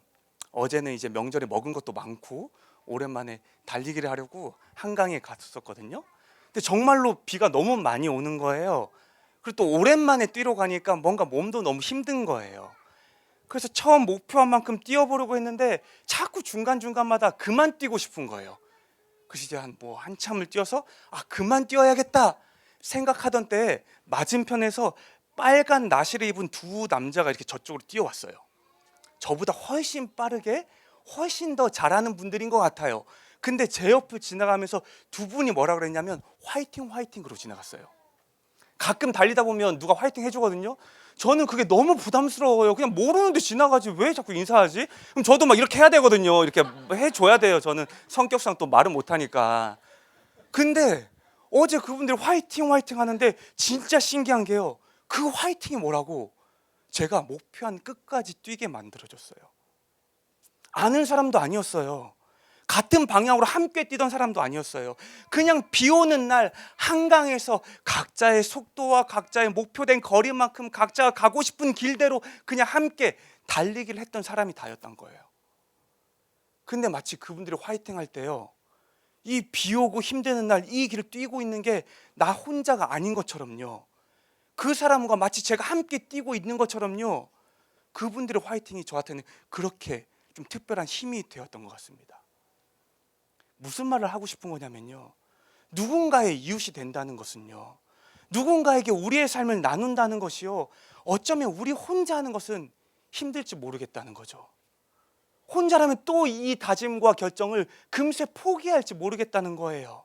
어제는 이제 명절에 먹은 것도 많고 오랜만에 달리기를 하려고 한강에 갔었거든요. 근데 정말로 비가 너무 많이 오는 거예요. 그리고 또 오랜만에 뛰러 가니까 뭔가 몸도 너무 힘든 거예요. 그래서 처음 목표한 만큼 뛰어보려고 했는데 자꾸 중간중간마다 그만 뛰고 싶은 거예요. 그래서 이제 한참을 뛰어서 그만 뛰어야겠다 생각하던 때에 맞은편에서 빨간 나시를 입은 두 남자가 이렇게 저쪽으로 뛰어왔어요. 저보다 훨씬 빠르게 훨씬 더 잘하는 분들인 것 같아요. 근데 제 옆을 지나가면서 두 분이 뭐라 그랬냐면 화이팅 화이팅 그러고 지나갔어요. 가끔 달리다 보면 누가 화이팅 해주거든요. 저는 그게 너무 부담스러워요. 그냥 모르는데 지나가지 왜 자꾸 인사하지? 그럼 저도 막 이렇게 해야 되거든요. 이렇게 해줘야 돼요. 저는 성격상 또 말을 못하니까. 근데 어제 그분들이 화이팅 화이팅 하는데 진짜 신기한 게요. 그 화이팅이 뭐라고 제가 목표한 끝까지 뛰게 만들어줬어요. 아는 사람도 아니었어요. 같은 방향으로 함께 뛰던 사람도 아니었어요. 그냥 비 오는 날 한강에서 각자의 속도와 각자의 목표된 거리만큼 각자가 가고 싶은 길대로 그냥 함께 달리기를 했던 사람이 다였던 거예요. 근데 마치 그분들이 화이팅 할 때요, 이 비 오고 힘드는 날 이 길을 뛰고 있는 게 나 혼자가 아닌 것처럼요, 그 사람과 마치 제가 함께 뛰고 있는 것처럼요, 그분들의 화이팅이 저한테는 그렇게 좀 특별한 힘이 되었던 것 같습니다. 무슨 말을 하고 싶은 거냐면요, 누군가의 이웃이 된다는 것은요, 누군가에게 우리의 삶을 나눈다는 것이요, 어쩌면 우리 혼자 하는 것은 힘들지 모르겠다는 거죠. 혼자라면 또 이 다짐과 결정을 금세 포기할지 모르겠다는 거예요.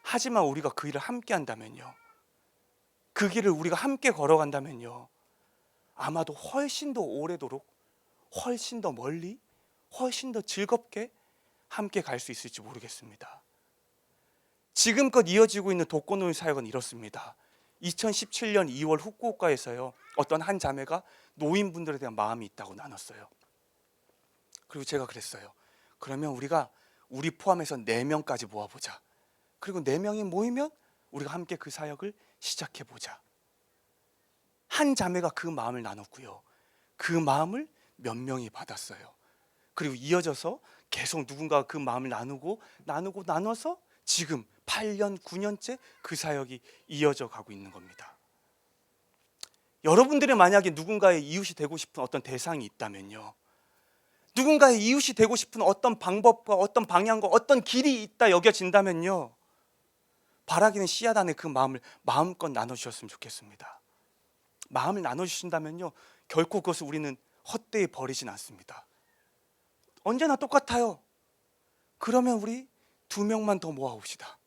하지만 우리가 그 일을 함께 한다면요, 그 길을 우리가 함께 걸어간다면요, 아마도 훨씬 더 오래도록, 훨씬 더 멀리, 훨씬 더 즐겁게 함께 갈 수 있을지 모르겠습니다. 지금껏 이어지고 있는 독거노인 사역은 이렇습니다. 2017년 2월 후쿠오카에서요, 어떤 한 자매가 노인분들에 대한 마음이 있다고 나눴어요. 그리고 제가 그랬어요. 그러면 우리 포함해서 4명까지 모아보자. 그리고 4명이 모이면 우리가 함께 그 사역을 시작해보자. 한 자매가 그 마음을 나눴고요, 그 마음을 몇 명이 받았어요. 그리고 이어져서 계속 누군가가 그 마음을 나눠서 지금 8년, 9년째 그 사역이 이어져 가고 있는 겁니다. 여러분들이 만약에 누군가의 이웃이 되고 싶은 어떤 대상이 있다면요, 누군가의 이웃이 되고 싶은 어떤 방법과 어떤 방향과 어떤 길이 있다 여겨진다면요, 바라기는 씨앗 안에 그 마음을 마음껏 나눠주셨으면 좋겠습니다. 마음을 나눠주신다면요, 결코 그것을 우리는 헛되이 버리진 않습니다. 언제나 똑같아요. 그러면 우리 2명만 더 모아봅시다.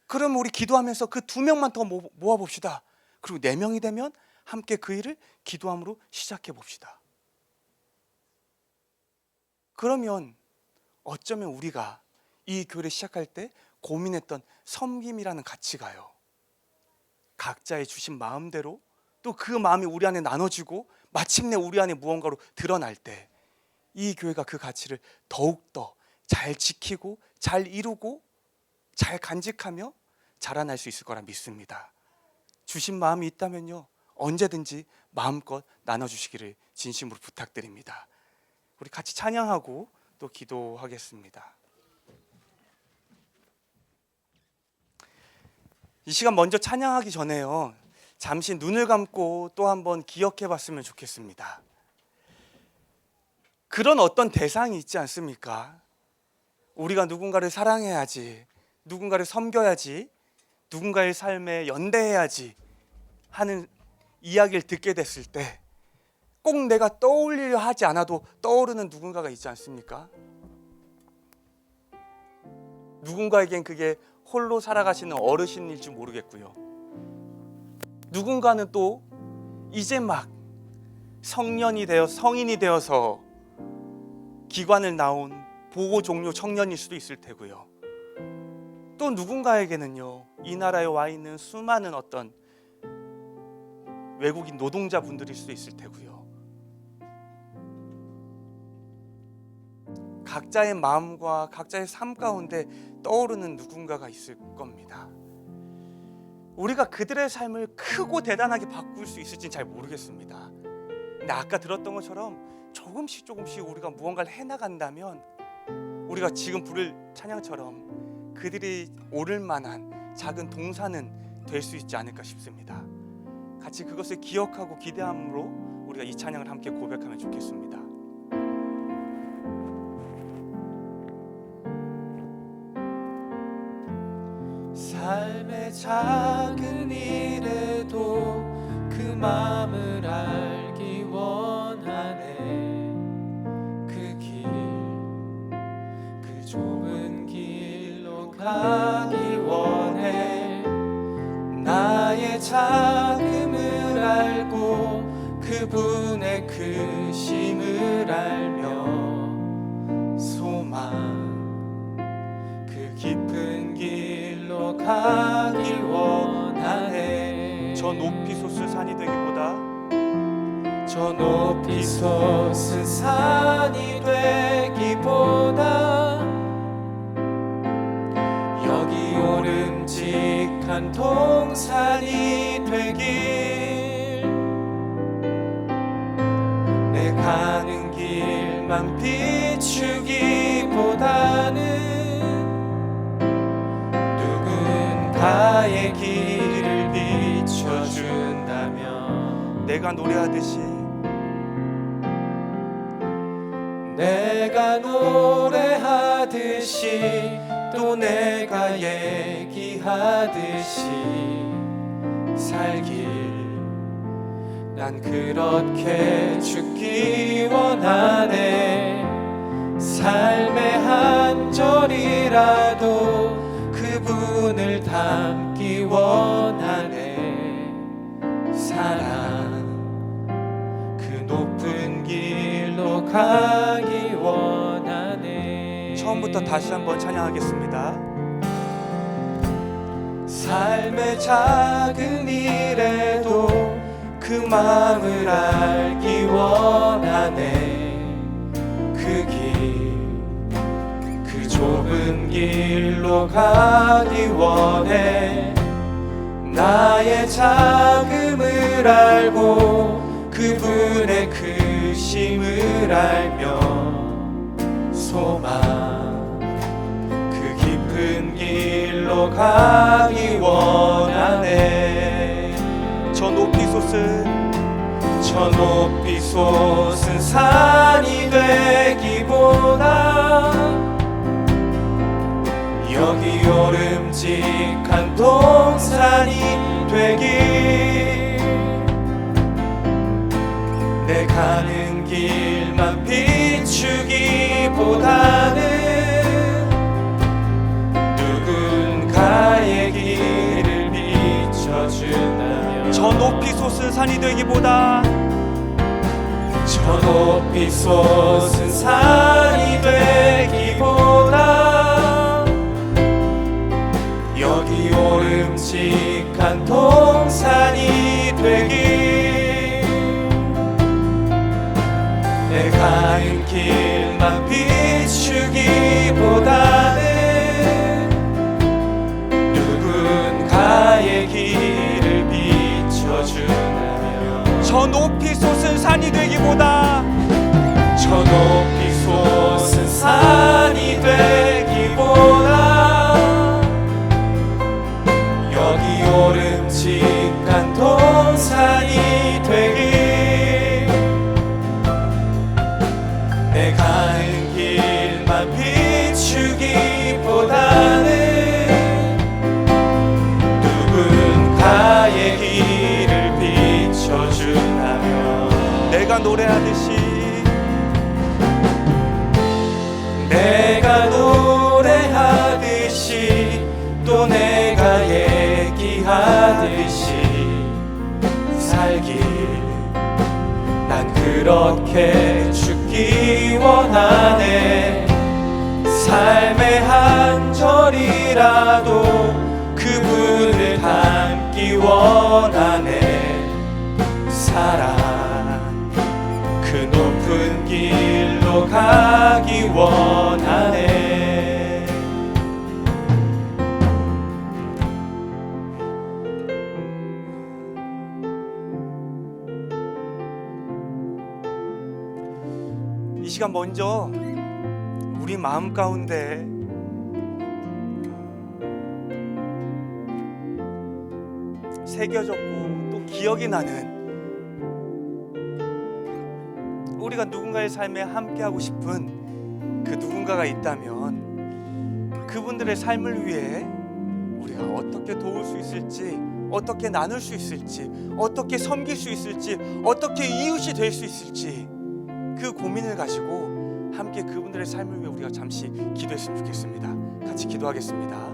그러면 우리 기도하면서 그 2명만 더 모아봅시다. 그리고 4명이 되면 함께 그 일을 기도함으로 시작해 봅시다. 그러면 어쩌면 우리가 이 교회를 시작할 때 고민했던 섬김이라는 가치가요, 각자의 주신 마음대로 또 그 마음이 우리 안에 나눠지고 마침내 우리 안에 무언가로 드러날 때 이 교회가 그 가치를 더욱더 잘 지키고 잘 이루고 잘 간직하며 자라날 수 있을 거라 믿습니다. 주신 마음이 있다면요, 언제든지 마음껏 나눠주시기를 진심으로 부탁드립니다. 우리 같이 찬양하고 또 기도하겠습니다. 이 시간 먼저 찬양하기 전에요, 잠시 눈을 감고 또 한번 기억해 봤으면 좋겠습니다. 그런 어떤 대상이 있지 않습니까? 우리가 누군가를 사랑해야지, 누군가를 섬겨야지, 누군가의 삶에 연대해야지 하는 이야기를 듣게 됐을 때 꼭 내가 떠올리려 하지 않아도 떠오르는 누군가가 있지 않습니까? 누군가에겐 그게 홀로 살아가시는 어르신일지 모르겠고요, 누군가는 또 이제 막 성인이 되어서 기관을 나온 보호 종료 청년일 수도 있을 테고요, 또 누군가에게는요, 이 나라에 와 있는 수많은 어떤 외국인 노동자분들일 수도 있을 테고요, 각자의 마음과 각자의 삶 가운데 떠오르는 누군가가 있을 겁니다. 우리가 그들의 삶을 크고 대단하게 바꿀 수 있을지는 잘 모르겠습니다. 근데 아까 들었던 것처럼 조금씩 우리가 무언가를 해나간다면 우리가 지금 부를 찬양처럼 그들이 오를 만한 작은 동산은 될 수 있지 않을까 싶습니다. 같이 그것을 기억하고 기대함으로 우리 우리가 이 찬양을 함께 고백하면 좋겠습니다. 삶의 작은 일에도 그 마음을 알기 원하네. 그 길, 그 좁은 길로 가기 원해. 나의 작음을 알고 그분의 크심을 알며 소망 그 깊은 길로 가기 원하네. 저 높이 솟을 산이 되기보다 저 높이 솟은 산이 되기보다 여기 오름직한 동산이 되길. 내 가는 길만 비추기보다는 누군가의 길을 비춰준다면 내가 노래하듯이 또 내가 얘기하듯이 살길. 난 그렇게 죽기 원하네. 삶의 한 절이라도 그분을 담기 원하네. 사랑 그 높은 길로 가기 원하네. 처음부터 다시 한번 찬양하겠습니다. 삶의 작은 일에도 그 마음을 알기 원하네. 그 길, 그 좁은 길로 가기 원해. 나의 작음을 알고 그분의 크심을 알며 소망 그 깊은 길로 가기 원하네. 저 높이 솟은 산이 되기보다 여기 오름직한 동산이 되길. 내 가는 길만 비추기보다는 누군가의 길을 비춰준다면 저 높이 솟은 산이 되기보다 저 높이 솟은 산이 되기보다 여기 오름직한 동산이 되길. 내 가는 길만 비추기보다는 누군가의 길을 비춰준다면 저 높이 솟은 산이 되기보다 저 높이 솟은 산이 되기보다 여기 오름직한 동산이 되길. 내 가는 길만 비추기보다는 누군가의 길을 비춰준다면 내가 노래하듯이 또 내가 얘기하듯이 살길. 난 그렇게 죽기 원하네. 삶의 한 절이라도 그분을 닮기 원하네. 사랑 그 높은 길로 가기 원하네. 이 시간 먼저 우리 마음 가운데 새겨졌고 또 기억이 나는 우리가 누군가의 삶에 함께하고 싶은 그 누군가가 있다면 그분들의 삶을 위해 우리가 어떻게 도울 수 있을지, 어떻게 나눌 수 있을지, 어떻게 섬길 수 있을지, 어떻게 이웃이 될 수 있을지 그 고민을 가지고 함께 그분들의 삶을 위해 우리가 잠시 기도했으면 좋겠습니다. 같이 기도하겠습니다.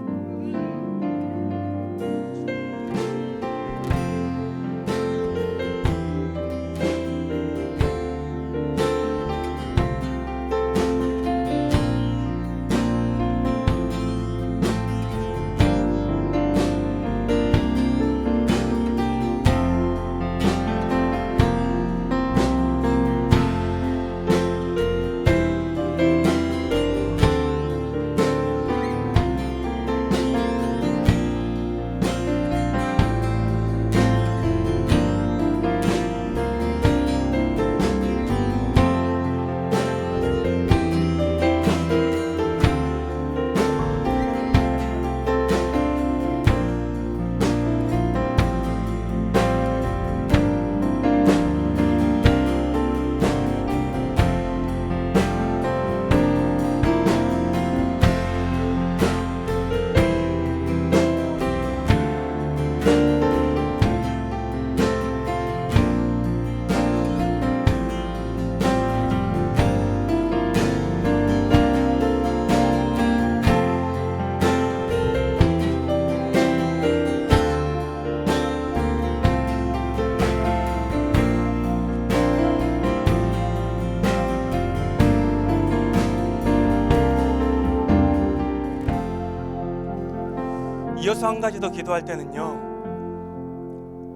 이어서 한 가지 더 기도할 때는요,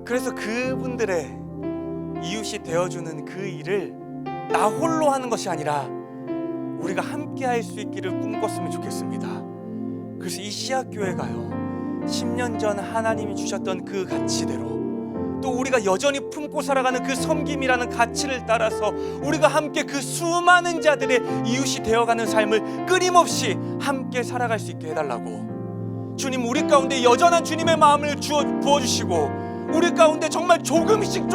그래서 그분들의 이웃이 되어주는 그 일을 나 홀로 하는 것이 아니라 우리가 함께 할 수 있기를 꿈꿨으면 좋겠습니다. 그래서 이 씨앗교회가요, 10년 전 하나님이 주셨던 그 가치대로 또 우리가 여전히 품고 살아가는 그 섬김이라는 가치를 따라서 우리가 함께 그 수많은 자들의 이웃이 되어가는 삶을 끊임없이 함께 살아갈 수 있게 해달라고, 주님 우리 가운데 여전한 주님의 마음을 부어주시고 우리 가운데 정말 조금씩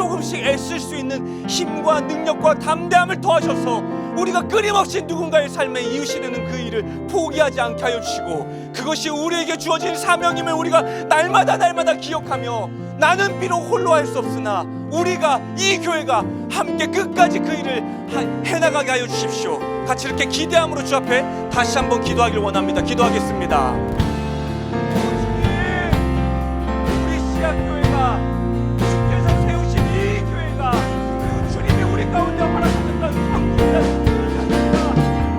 애쓸 수 있는 힘과 능력과 담대함을 더하셔서 우리가 끊임없이 누군가의 삶에 이웃이 되는 그 일을 포기하지 않게 하여 주시고, 그것이 우리에게 주어진 사명임을 우리가 날마다 기억하며, 나는 비록 홀로 할 수 없으나 우리가 이 교회가 함께 끝까지 그 일을 해나가게 하여 주십시오. 같이 이렇게 기대함으로 주 앞에 다시 한번 기도하길 원합니다. 기도하겠습니다. 우리 씨앗교회가, 주께서 세우신 이 교회가, 그리고 주님이 우리 가운데 허락하셨던 성품이라는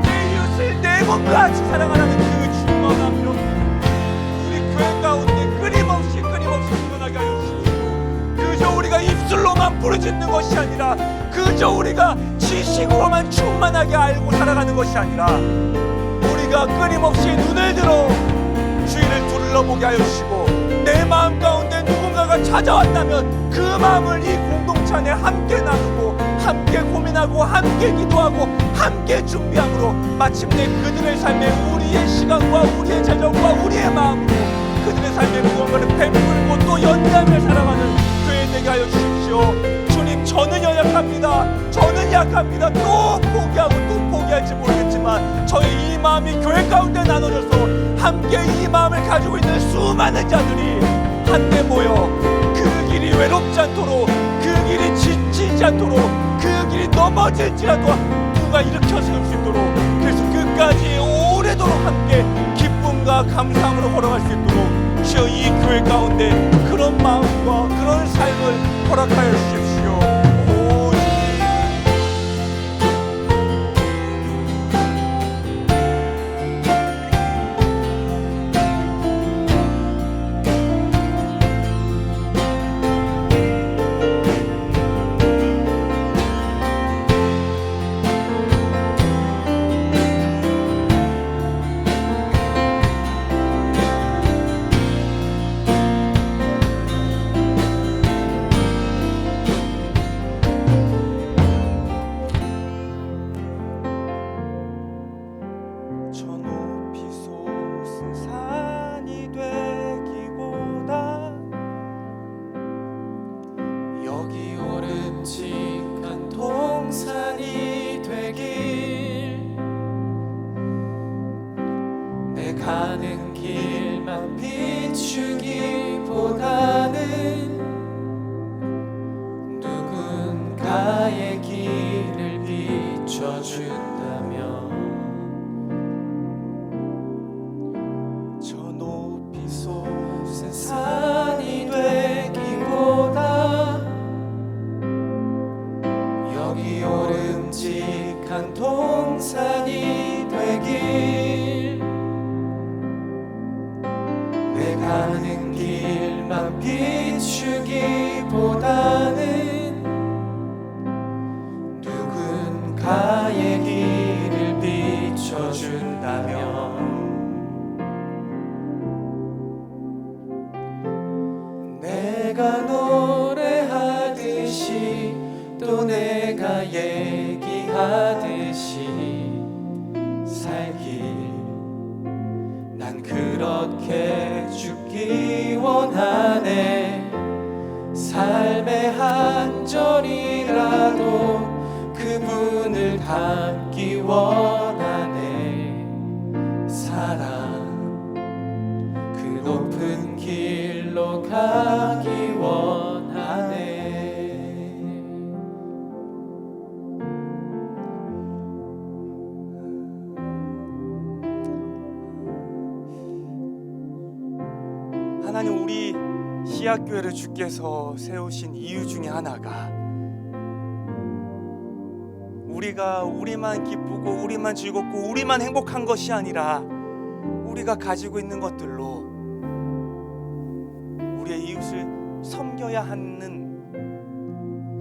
내 이웃을 내 몸과 같이 사랑하라는 그 충만함으로 우리 교회 가운데 끊임없이 일어나게 하여 주십시오. 그저 우리가 입술로만 부르짖는 것이 아니라, 그저 우리가 지식으로만 충만하게 알고 살아가는 것이 아니라, 우리가 끊임없이 눈을 들어 주위를 둘러보게 하여 주시고, 내 마음 가운데 누군가가 찾아왔다면 그 마음을 이 공동체 안에 함께 나누고 함께 고민하고 함께 기도하고 함께 준비함으로 마침내 그들의 삶에 우리의 시간과 우리의 재정과 우리의 마음으로 그들의 삶에 무언가를 베풀고 또 연대하며 살아가는 교회 되게 하여 주십시오. 주님, 저는 약합니다. 또 포기할지 모르겠지만 저의 이 마음이 교회 가운데 나눠져서 함께 이 마음을 가지고 있는 수많은 자들이 한데 모여 그 길이 외롭지 않도록, 그 길이 지치지 않도록, 그 길이 넘어질지라도 누가 일으켜 세울 수 있도록, 그래서 끝까지 오래도록 함께 기쁨과 감사함으로 걸어갈 수 있도록 주여 이 교회 가운데 그런 마음과 그런 삶을 허락하여 주십시오. 가는 길만 비추기보다는 누군가의 길을 비춰준다면 저 높이 솟은 산이 되기보다 여기 오름직한 동산이 되길 내 가는 길만 비추기보다는 누군가의 길을 비춰준다면 내가 노래하듯이 또 내가 얘기하듯이 살길 난 그렇게 죽기 원하네 삶의 한 절이라도 그분을 닮기 원하네 사랑 그 높은 길로 가기 원하네 하나님, 우리 시약교회를 주께서 세우신 이유 중에 하나가 우리가 우리만 기쁘고 우리만 즐겁고 우리만 행복한 것이 아니라 우리가 가지고 있는 것들로 우리의 이웃을 섬겨야 하는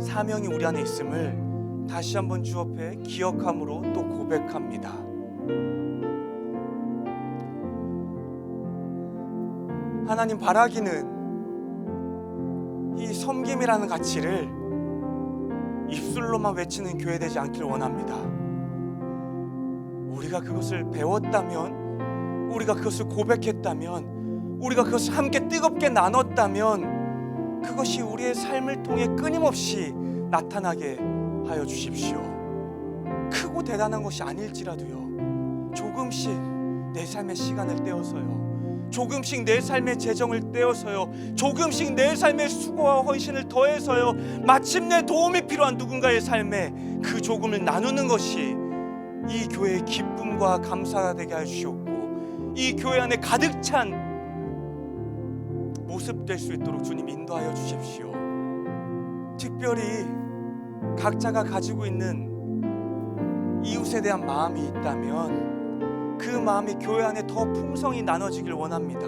사명이 우리 안에 있음을 다시 한번 주 앞에 기억함으로 또 고백합니다. 하나님, 바라기는 이 섬김이라는 가치를 입술로만 외치는 교회 되지 않기를 원합니다. 우리가 그것을 배웠다면, 우리가 그것을 고백했다면, 우리가 그것을 함께 뜨겁게 나눴다면 그것이 우리의 삶을 통해 끊임없이 나타나게 하여 주십시오. 크고 대단한 것이 아닐지라도요, 조금씩 내 삶의 시간을 떼어서요, 조금씩 내 삶의 재정을 떼어서요, 조금씩 내 삶의 수고와 헌신을 더해서요, 마침내 도움이 필요한 누군가의 삶에 그 조금을 나누는 것이 이 교회의 기쁨과 감사가 되게 하여 주시옵고 이 교회 안에 가득 찬 모습 될 수 있도록 주님 인도하여 주십시오. 특별히 각자가 가지고 있는 이웃에 대한 마음이 있다면 그 마음이 교회 안에 더 풍성히 나눠지길 원합니다.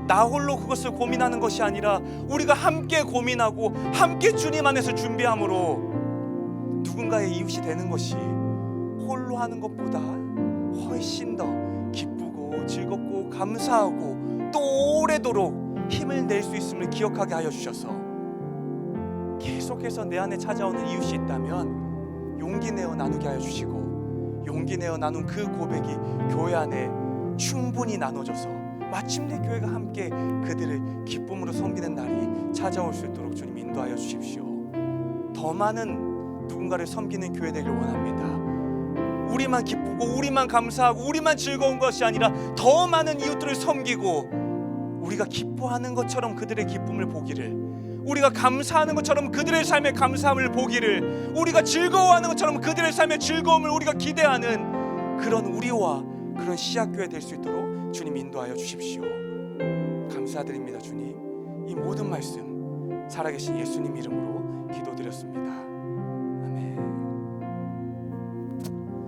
나 홀로 그것을 고민하는 것이 아니라 우리가 함께 고민하고 함께 주님 안에서 준비함으로 누군가의 이웃이 되는 것이 홀로 하는 것보다 훨씬 더 기쁘고 즐겁고 감사하고 또 오래도록 힘을 낼 수 있음을 기억하게 하여 주셔서 계속해서 내 안에 찾아오는 이웃이 있다면 용기 내어 나누게 하여 주시고 용기 내어 나눈 그 고백이 교회 안에 충분히 나눠져서 마침내 교회가 함께 그들을 기쁨으로 섬기는 날이 찾아올 수 있도록 주님 인도하여 주십시오. 더 많은 누군가를 섬기는 교회 되길 원합니다. 우리만 기쁘고 우리만 감사하고 우리만 즐거운 것이 아니라 더 많은 이웃들을 섬기고 우리가 기뻐하는 것처럼 그들의 기쁨을 보기를, 우리가 감사하는 것처럼 그들의 삶의 감사함을 보기를, 우리가 즐거워하는 것처럼 그들의 삶의 즐거움을 우리가 기대하는 그런 우리와 그런 시약교회 될 수 있도록 주님 인도하여 주십시오. 감사드립니다. 주님, 이 모든 말씀 살아계신 예수님 이름으로 기도드렸습니다.